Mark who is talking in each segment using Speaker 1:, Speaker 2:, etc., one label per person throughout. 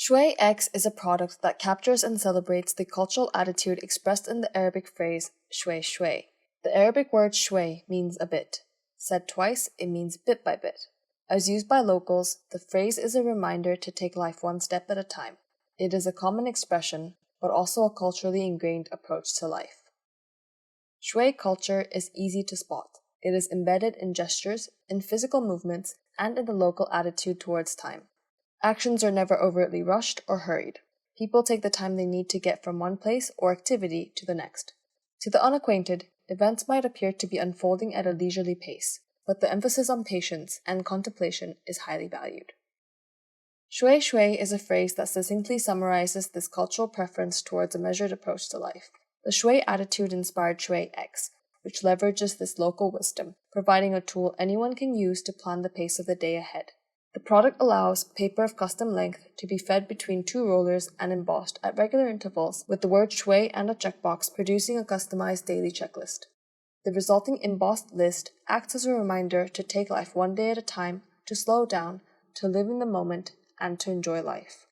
Speaker 1: Shwayń is a product that captures and celebrates the cultural attitude expressed in the Arabic phrase shway shway. The Arabic word shway means a bit. Said twice, it means bit by bit. As used by locals, the phrase is a reminder to take life one step at a time. It is a common expression, but also a culturally ingrained approach to life. Shway culture is easy to spot. It is embedded in gestures, in physical movements, and in the local attitude towards time. Actions are never overtly rushed or hurried. People take the time they need to get from one place or activity to the next. To the unacquainted, events might appear to be unfolding at a leisurely pace, but the emphasis on patience and contemplation is highly valued. Shway shway is a phrase that succinctly summarizes this cultural preference towards a measured approach to life. The shway attitude inspired Shwayń, which leverages this local wisdom, providing a tool anyone can use to plan the pace of the day ahead. The product allows paper of custom length to be fed between two rollers and embossed at regular intervals with the word shway and a checkbox, producing a customized daily checklist. The resulting embossed list acts as a reminder to take life one day at a time, to slow down, to live in the moment, and to enjoy life.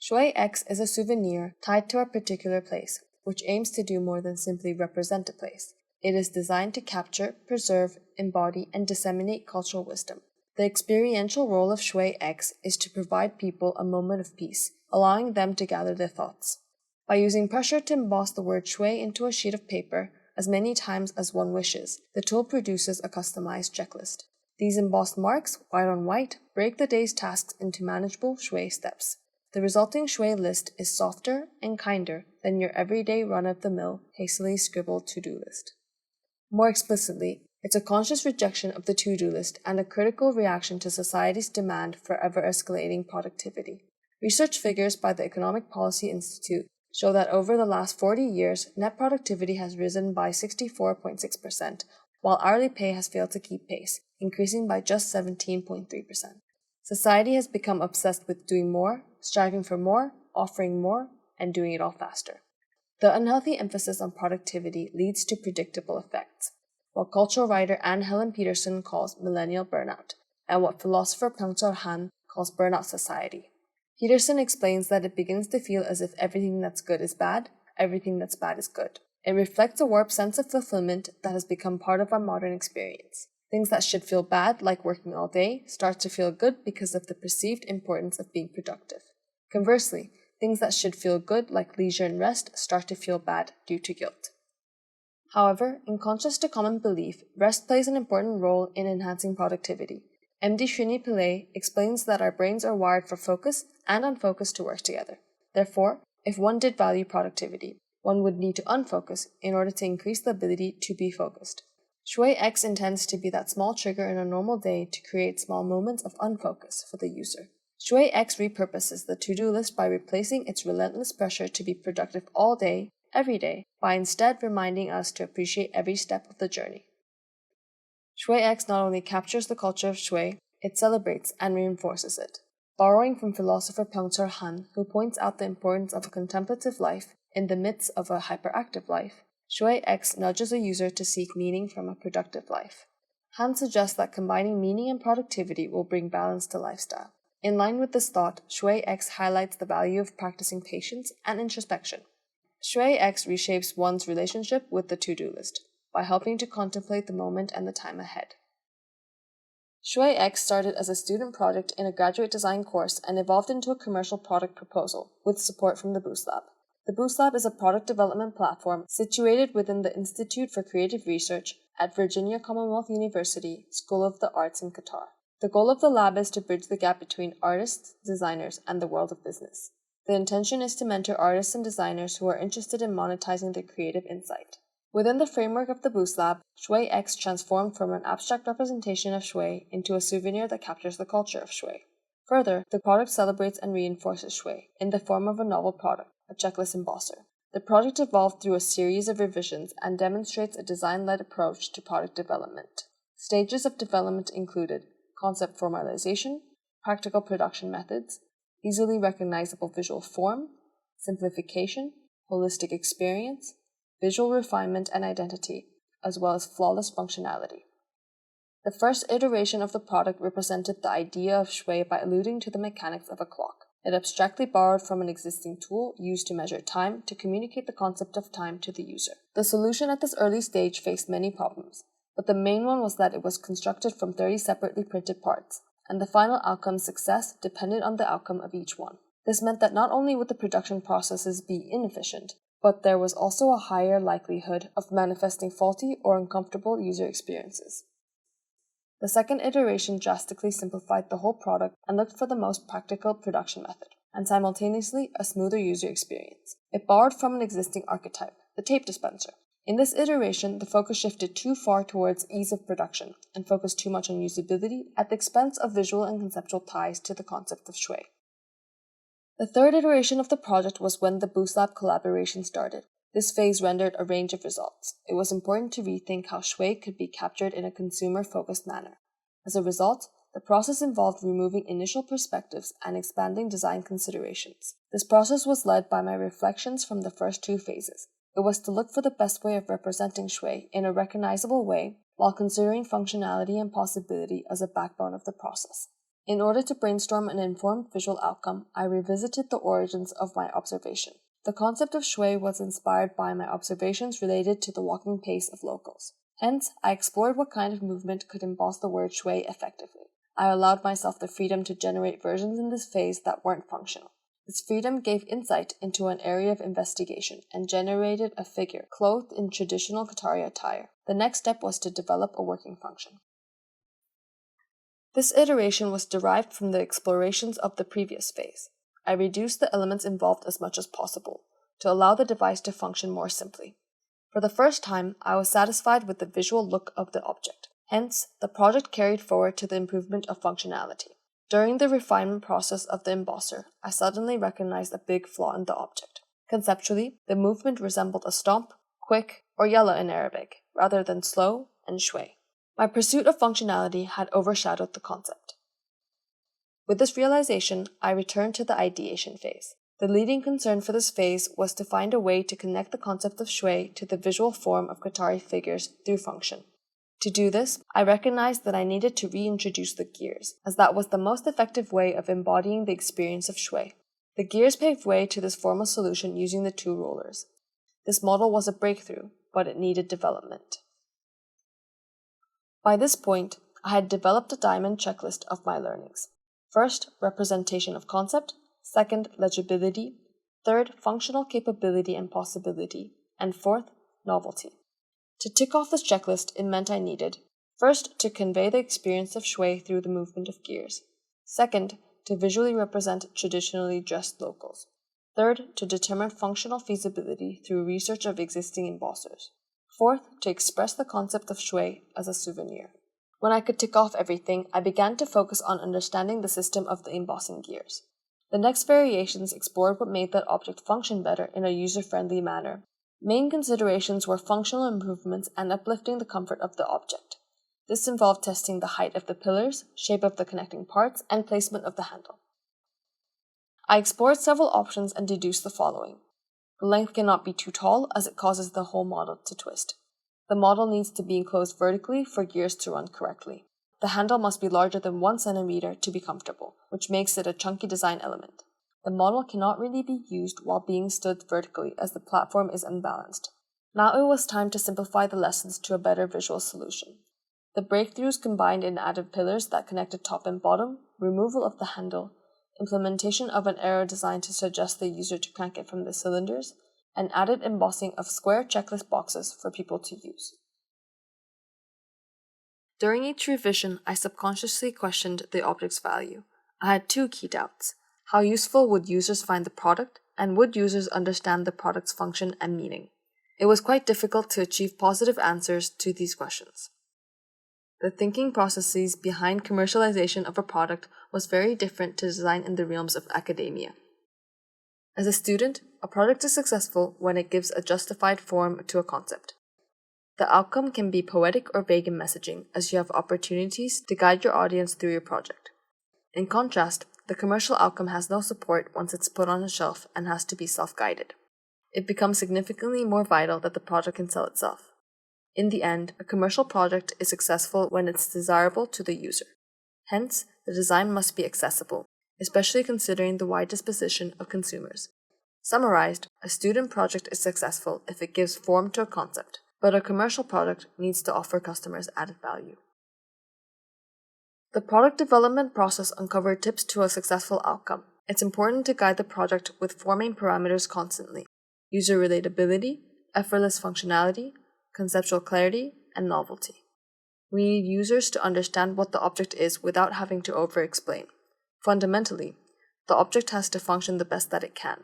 Speaker 1: Shwayń is a souvenir tied to a particular place, which aims to do more than simply represent a place. It is designed to capture, preserve, embody, and disseminate cultural wisdom. The experiential role of Shwayń is to provide people a moment of peace, allowing them to gather their thoughts. By using pressure to emboss the word shway into a sheet of paper as many times as one wishes, the tool produces a customized checklist. These embossed marks, white on white, break the day's tasks into manageable shway steps. The resulting shway list is softer and kinder than your everyday run-of-the-mill, hastily scribbled to-do list. More explicitly, it's a conscious rejection of the to-do list and a critical reaction to society's demand for ever-escalating productivity. Research figures by the Economic Policy Institute show that over the last 40 years, net productivity has risen by 64.6%, while hourly pay has failed to keep pace, increasing by just 17.3%. Society has become obsessed with doing more, striving for more, offering more, and doing it all faster. The unhealthy emphasis on productivity leads to predictable effects, what cultural writer Anne Helen Peterson calls millennial burnout, and what philosopher Shwayň calls burnout society. Peterson explains that it begins to feel as if everything that's good is bad, everything that's bad is good. It reflects a warped sense of fulfillment that has become part of our modern experience. Things that should feel bad, like working all day, start to feel good because of the perceived importance of being productive. Conversely, things that should feel good, like leisure and rest, start to feel bad due to guilt. However, in contrast to common belief, rest plays an important role in enhancing productivity. MD Srini Pillai explains that our brains are wired for focus and unfocus to work together. Therefore, if one did value productivity, one would need to unfocus in order to increase the ability to be focused. Shwayń intends to be that small trigger in a normal day to create small moments of unfocus for the user. Shwayń repurposes the to-do list by replacing its relentless pressure to be productive all day, every day, by instead reminding us to appreciate every step of the journey. Shwayń not only captures the culture of shway, it celebrates and reinforces it. Borrowing from philosopher Shwayň, who points out the importance of a contemplative life in the midst of a hyperactive life, Shwayń nudges a user to seek meaning from a productive life. Han suggests that combining meaning and productivity will bring balance to lifestyle. In line with this thought, Shwayń highlights the value of practicing patience and introspection. Shwayń reshapes one's relationship with the to-do list by helping to contemplate the moment and the time ahead. Shwayń started as a student project in a graduate design course and evolved into a commercial product proposal with support from the Boost Lab. The Boost Lab is a product development platform situated within the Institute for Creative Research at Virginia Commonwealth University School of the Arts in Qatar. The goal of the lab is to bridge the gap between artists, designers, and the world of business. The intention is to mentor artists and designers who are interested in monetizing their creative insight. Within the framework of the Boost Lab, Shwayń transformed from an abstract representation of shway into a souvenir that captures the culture of shway. Further, the product celebrates and reinforces shway in the form of a novel product, a checklist embosser. The project evolved through a series of revisions and demonstrates a design-led approach to product development. Stages of development included concept formalization, practical production methods, easily recognizable visual form, simplification, holistic experience, visual refinement and identity, as well as flawless functionality. The first iteration of the product represented the idea of shway by alluding to the mechanics of a clock. It abstractly borrowed from an existing tool used to measure time to communicate the concept of time to the user. The solution at this early stage faced many problems, but the main one was that it was constructed from 30 separately printed parts, and the final outcome's success depended on the outcome of each one. This meant that not only would the production processes be inefficient, but there was also a higher likelihood of manifesting faulty or uncomfortable user experiences. The second iteration drastically simplified the whole product and looked for the most practical production method, and simultaneously a smoother user experience. It borrowed from an existing archetype, the tape dispenser. In this iteration, the focus shifted too far towards ease of production and focused too much on usability at the expense of visual and conceptual ties to the concept of Shway. The third iteration of the project was when the Boost Lab collaboration started. This phase rendered a range of results. It was important to rethink how Shway could be captured in a consumer-focused manner. As a result, the process involved removing initial perspectives and expanding design considerations. This process was led by my reflections from the first two phases. It was to look for the best way of representing Shway in a recognizable way while considering functionality and possibility as a backbone of the process. In order to brainstorm an informed visual outcome, I revisited the origins of my observation. The concept of Shway was inspired by my observations related to the walking pace of locals. Hence, I explored what kind of movement could emboss the word Shway effectively. I allowed myself the freedom to generate versions in this phase that weren't functional. This freedom gave insight into an area of investigation and generated a figure clothed in traditional Qatari attire. The next step was to develop a working function. This iteration was derived from the explorations of the previous phase. I reduced the elements involved as much as possible to allow the device to function more simply. For the first time, I was satisfied with the visual look of the object. Hence, the project carried forward to the improvement of functionality. During the refinement process of the embosser, I suddenly recognized a big flaw in the object. Conceptually, the movement resembled a stomp, quick, or yalla in Arabic, rather than slow and Shway. My pursuit of functionality had overshadowed the concept. With this realization, I returned to the ideation phase. The leading concern for this phase was to find a way to connect the concept of Shway to the visual form of Qatari figures through function. To do this, I recognized that I needed to reintroduce the gears, as that was the most effective way of embodying the experience of Shway. The gears paved way to this formal solution using the two rollers. This model was a breakthrough, but it needed development. By this point, I had developed a diamond checklist of my learnings. First, representation of concept. Second, legibility. Third, functional capability and possibility. And fourth, novelty. To tick off this checklist, it meant I needed, first, to convey the experience of Shway through the movement of gears. Second, to visually represent traditionally dressed locals. Third, to determine functional feasibility through research of existing embossers. Fourth, to express the concept of Shway as a souvenir. When I could tick off everything, I began to focus on understanding the system of the embossing gears. The next variations explored what made that object function better in a user-friendly manner. Main considerations were functional improvements and uplifting the comfort of the object. This involved testing the height of the pillars, shape of the connecting parts, and placement of the handle. I explored several options and deduced the following. The length cannot be too tall as it causes the whole model to twist. The model needs to be enclosed vertically for gears to run correctly. The handle must be larger than 1 centimeter to be comfortable, which makes it a chunky design element. The model cannot really be used while being stood vertically as the platform is unbalanced. Now it was time to simplify the lessons to a better visual solution. The breakthroughs combined in added pillars that connected top and bottom, removal of the handle, implementation of an arrow designed to suggest the user to crank it from the cylinders, and added embossing of square checklist boxes for people to use. During each revision, I subconsciously questioned the object's value. I had two key doubts. How useful would users find the product, and would users understand the product's function and meaning? It was quite difficult to achieve positive answers to these questions. The thinking processes behind commercialization of a product was very different to design in the realms of academia. As a student, a product is successful when it gives a justified form to a concept. The outcome can be poetic or vague in messaging, as you have opportunities to guide your audience through your project. In contrast, the commercial outcome has no support once it's put on a shelf and has to be self-guided. It becomes significantly more vital that the product can sell itself. In the end, a commercial project is successful when it's desirable to the user. Hence, the design must be accessible. especially considering the wide disposition of consumers. Summarized, a student project is successful if it gives form to a concept, but a commercial product needs to offer customers added value. The product development process uncovered tips to a successful outcome. It's important to guide the project with four main parameters constantly: user relatability, effortless functionality, conceptual clarity, and novelty. We need users to understand what the object is without having to over-explain. Fundamentally, the object has to function the best that it can.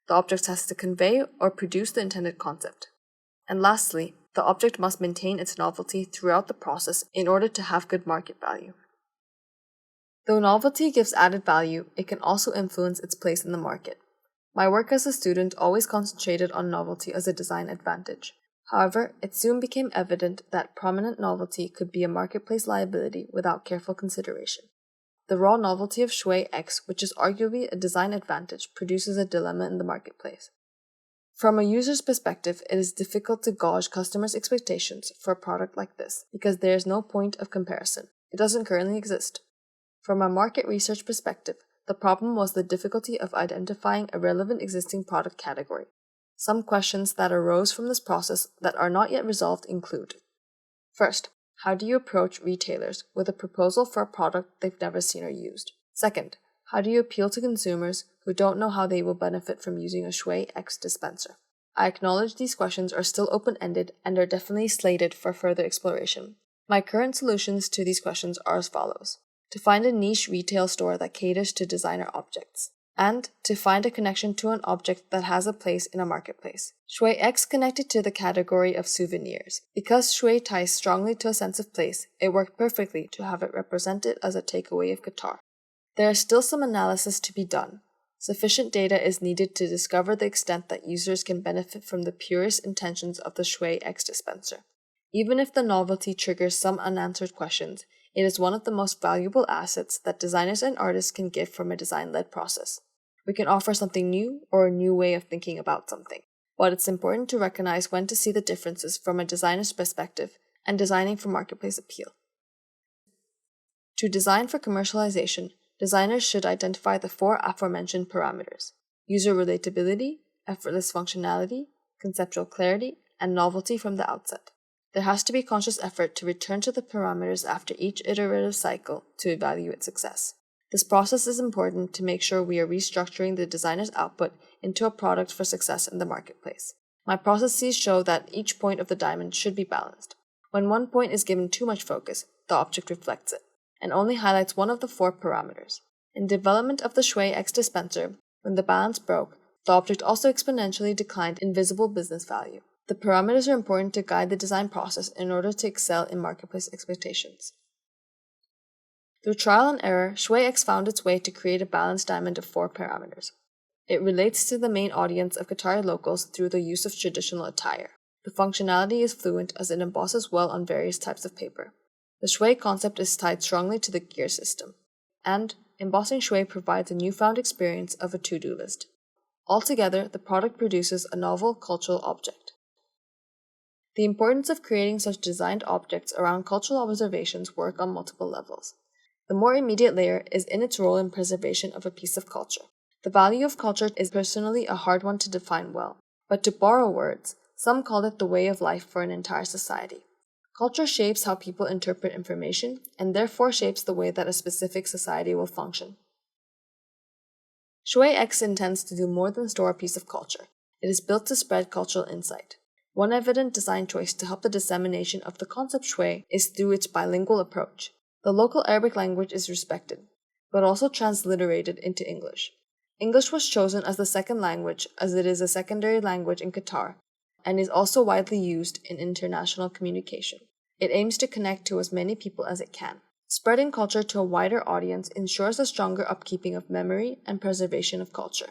Speaker 1: The object has to convey or produce the intended concept. And lastly, the object must maintain its novelty throughout the process in order to have good market value. Though novelty gives added value, it can also influence its place in the market. My work as a student always concentrated on novelty as a design advantage. However, it soon became evident that prominent novelty could be a marketplace liability without careful consideration. The raw novelty of Shwayň, which is arguably a design advantage, produces a dilemma in the marketplace. From a user's perspective, it is difficult to gauge customers' expectations for a product like this because there is no point of comparison. It doesn't currently exist. From a market research perspective, the problem was the difficulty of identifying a relevant existing product category. Some questions that arose from this process that are not yet resolved include: first, how do you approach retailers with a proposal for a product they've never seen or used? Second, how do you appeal to consumers who don't know how they will benefit from using a Shwayň dispenser? I acknowledge these questions are still open-ended and are definitely slated for further exploration. My current solutions to these questions are as follows: to find a niche retail store that caters to designer objects, and to find a connection to an object that has a place in a marketplace. Shwayň connected to the category of souvenirs. Because Shway ties strongly to a sense of place, it worked perfectly to have it represented as a takeaway of Qatar. There is still some analysis to be done. Sufficient data is needed to discover the extent that users can benefit from the purest intentions of the Shwayň dispenser. Even if the novelty triggers some unanswered questions, it is one of the most valuable assets that designers and artists can give from a design-led process. We can offer something new or a new way of thinking about something, but it's important to recognize when to see the differences from a designer's perspective and designing for marketplace appeal. To design for commercialization, designers should identify the four aforementioned parameters: user relatability, effortless functionality, conceptual clarity, and novelty from the outset. There has to be conscious effort to return to the parameters after each iterative cycle to evaluate success. This process is important to make sure we are restructuring the designer's output into a product for success in the marketplace. My processes show that each point of the diamond should be balanced. When one point is given too much focus, the object reflects it, and only highlights one of the four parameters. In development of the Shwayň dispenser, when the balance broke, the object also exponentially declined in visible business value. The parameters are important to guide the design process in order to excel in marketplace expectations. Through trial and error, Shwayň found its way to create a balanced diamond of four parameters. It relates to the main audience of Qatari locals through the use of traditional attire. The functionality is fluent as it embosses well on various types of paper. The Shwayň concept is tied strongly to the gear system. And embossing Shwayň provides a newfound experience of a to-do list. Altogether, the product produces a novel cultural object. The importance of creating such designed objects around cultural observations work on multiple levels. The more immediate layer is in its role in preservation of a piece of culture. The value of culture is personally a hard one to define well, but to borrow words, some call it the way of life for an entire society. Culture shapes how people interpret information and therefore shapes the way that a specific society will function. Shwayň intends to do more than store a piece of culture. It is built to spread cultural insight. One evident design choice to help the dissemination of the concept Shway is through its bilingual approach. The local Arabic language is respected, but also transliterated into English. English was chosen as the second language as it is a secondary language in Qatar and is also widely used in international communication. It aims to connect to as many people as it can. Spreading culture to a wider audience ensures a stronger upkeeping of memory and preservation of culture.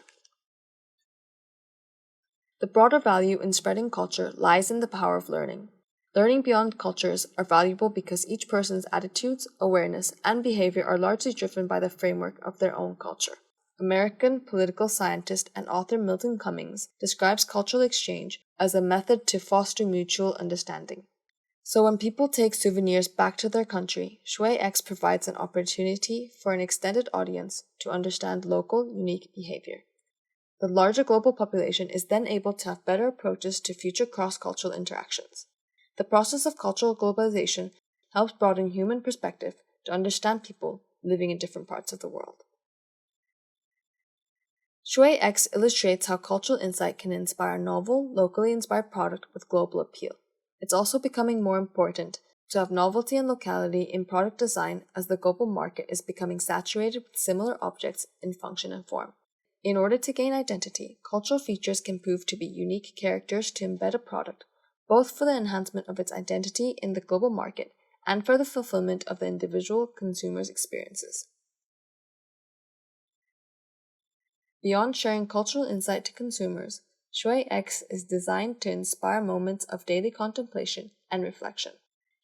Speaker 1: The broader value in spreading culture lies in the power of learning. Learning beyond cultures are valuable because each person's attitudes, awareness, and behavior are largely driven by the framework of their own culture. American political scientist and author Milton Cummings describes cultural exchange as a method to foster mutual understanding. So when people take souvenirs back to their country, Shwayń provides an opportunity for an extended audience to understand local, unique behavior. The larger global population is then able to have better approaches to future cross-cultural interactions. The process of cultural globalization helps broaden human perspective to understand people living in different parts of the world. Shwayń illustrates how cultural insight can inspire a novel, locally inspired product with global appeal. It's also becoming more important to have novelty and locality in product design as the global market is becoming saturated with similar objects in function and form. In order to gain identity, cultural features can prove to be unique characters to embed a product, both for the enhancement of its identity in the global market and for the fulfillment of the individual consumer's experiences. Beyond sharing cultural insight to consumers, Shwayń is designed to inspire moments of daily contemplation and reflection.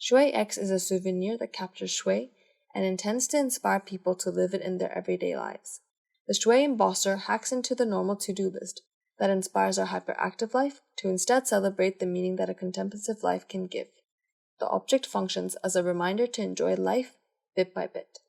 Speaker 1: Shwayń is a souvenir that captures Shway and intends to inspire people to live it in their everyday lives. The Shway embosser hacks into the normal to-do list that inspires our hyperactive life to instead celebrate the meaning that a contemplative life can give. The object functions as a reminder to enjoy life bit by bit.